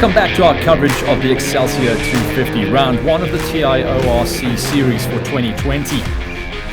Welcome back to our coverage of the Excelsior 250, round 1 of the TIORC series for 2020.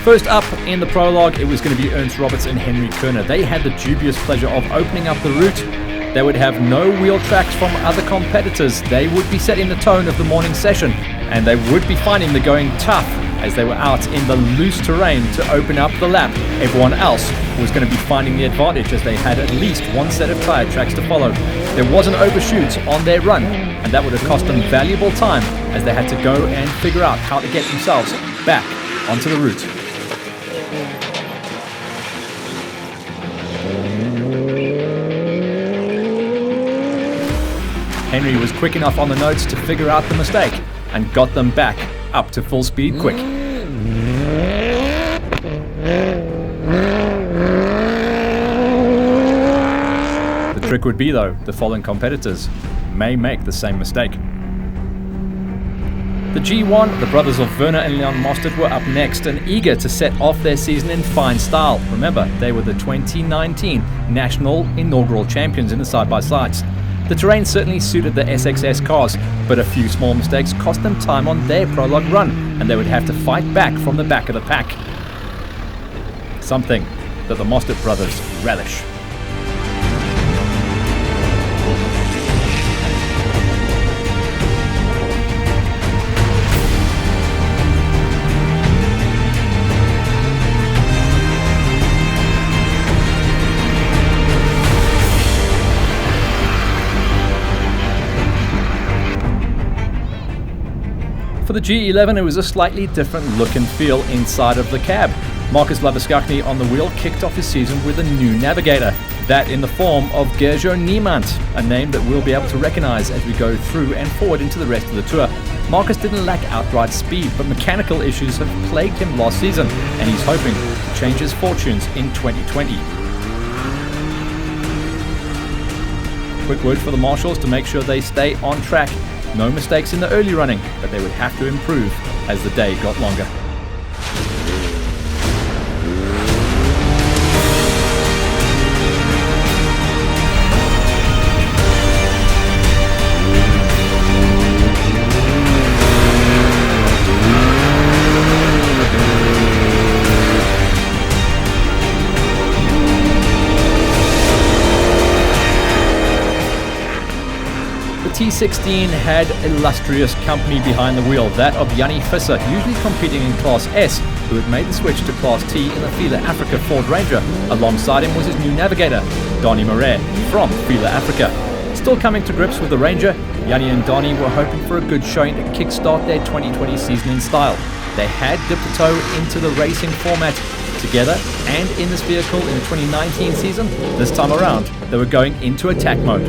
First up in the prologue, it was going to be Ernst Roberts and Henry Kerner. They had the dubious pleasure of opening up the route. They would have no wheel tracks from other competitors. They would be setting the tone of the morning session, and they would be finding the going tough as they were out in the loose terrain to open up the lap. Everyone else was going to be finding the advantage as they had at least one set of tyre tracks to follow. There was an overshoot on their run, and that would have cost them valuable time as they had to go and figure out how to get themselves back onto the route. Henry was quick enough on the notes to figure out the mistake and got them back up to full speed quick. The trick would be, though, the following competitors may make the same mistake. The G1, the brothers of Werner and Leon Mostert, were up next and eager to set off their season in fine style. Remember, they were the 2019 national inaugural champions in the side-by-sides. The terrain certainly suited the SXS cars, but a few small mistakes cost them time on their prologue run, and they would have to fight back from the back of the pack. Something that the Mostert brothers relish. For the G11, it was a slightly different look and feel inside of the cab. Marcus Labuskakny on the wheel kicked off his season with a new navigator, that in the form of Gerjo Niemand, a name that we'll be able to recognize as we go through and forward into the rest of the tour. Marcus didn't lack outright speed, but mechanical issues have plagued him last season, and he's hoping to change his fortunes in 2020. Quick word for the marshals to make sure they stay on track. No mistakes in the early running, but they would have to improve as the day got longer. The T16 had illustrious company behind the wheel, that of Jannie Visser, usually competing in Class S, who had made the switch to Class T in the Fila Africa Ford Ranger. Alongside him was his new navigator, Donnie Marais from Fila Africa. Still coming to grips with the Ranger, Jannie and Donnie were hoping for a good showing to kickstart their 2020 season in style. They had dipped a toe into the racing format together and in this vehicle in the 2019 season. This time around, they were going into attack mode.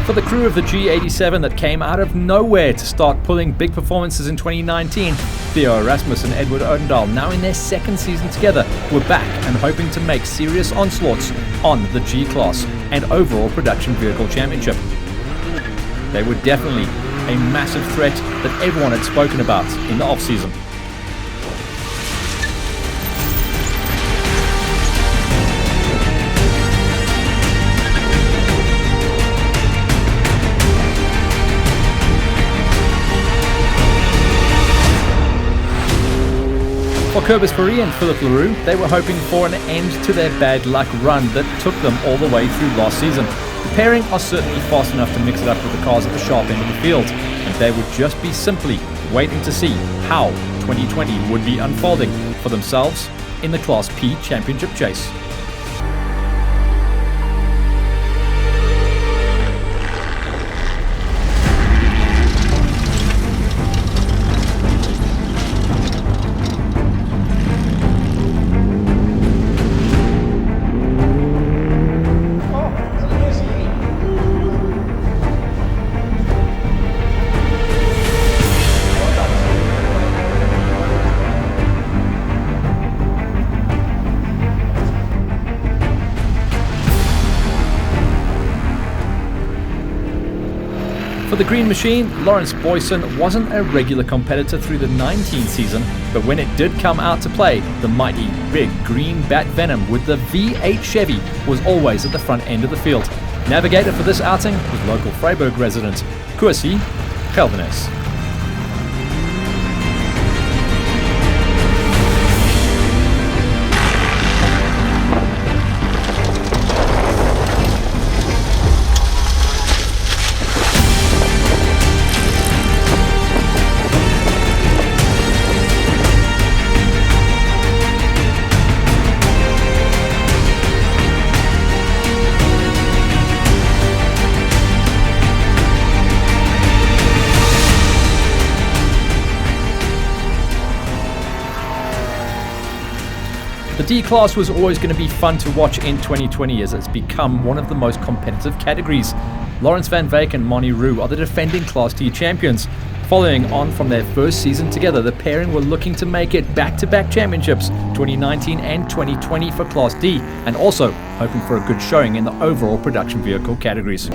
For the crew of the G87 that came out of nowhere to start pulling big performances in 2019, Theo Erasmus and Edward Odendahl, now in their second season together, were back and hoping to make serious onslaughts on the G-Class and overall production vehicle championship. They were definitely a massive threat that everyone had spoken about in the off-season. For Curtis Ferry and Philip Leroux, they were hoping for an end to their bad luck run that took them all the way through last season. The pairing are certainly fast enough to mix it up with the cars at the sharp end of the field, and they would just be simply waiting to see how 2020 would be unfolding for themselves in the Class P championship chase. For the Green Machine, Lawrence Boyson wasn't a regular competitor through the 19 season, but when it did come out to play, the mighty big green Bat Venom with the V8 Chevy was always at the front end of the field. Navigator for this outing was local Vryburg resident Kosi Geldenes. The D-Class was always going to be fun to watch in 2020 as it's become one of the most competitive categories. Lawrence Van Veek and Moni Roo are the defending Class D champions. Following on from their first season together, the pairing were looking to make it back-to-back championships 2019 and 2020 for Class D, and also hoping for a good showing in the overall production vehicle categories.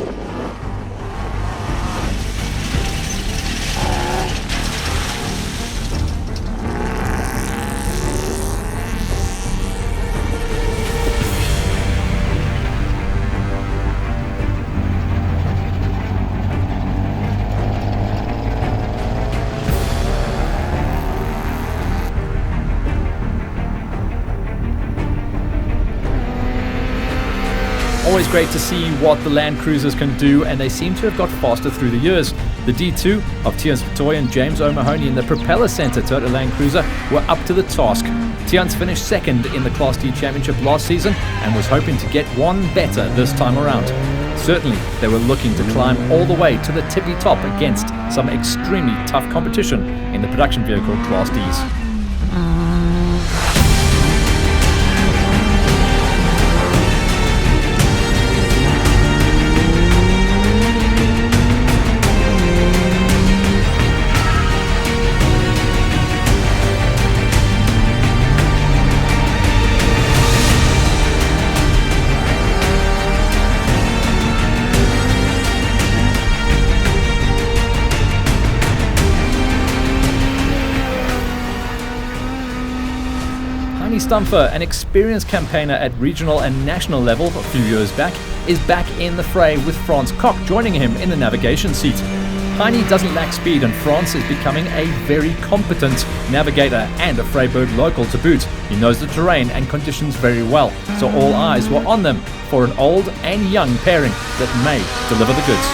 Always great to see what the Land Cruisers can do, and they seem to have got faster through the years. The D2 of Tians Vitoy and James O'Mahony in the Propeller Center Toyota Land Cruiser were up to the task. Tians finished second in the Class D Championship last season and was hoping to get one better this time around. Certainly, they were looking to climb all the way to the tippy top against some extremely tough competition in the production vehicle Class Ds. Stumfer, an experienced campaigner at regional and national level a few years back, is back in the fray with Frans Koch joining him in the navigation seat. Heine doesn't lack speed, and Frans is becoming a very competent navigator and a Vryburg local to boot. He knows the terrain and conditions very well, so all eyes were on them for an old and young pairing that may deliver the goods.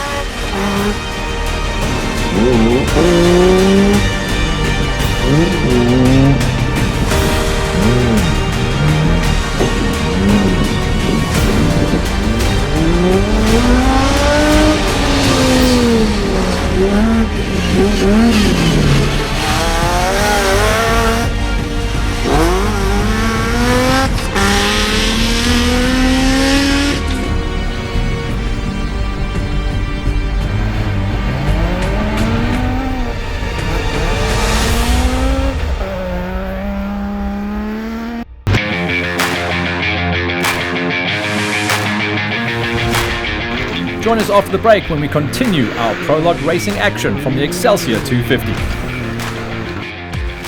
Join us after the break when we continue our prologue racing action from the Excelsior 250.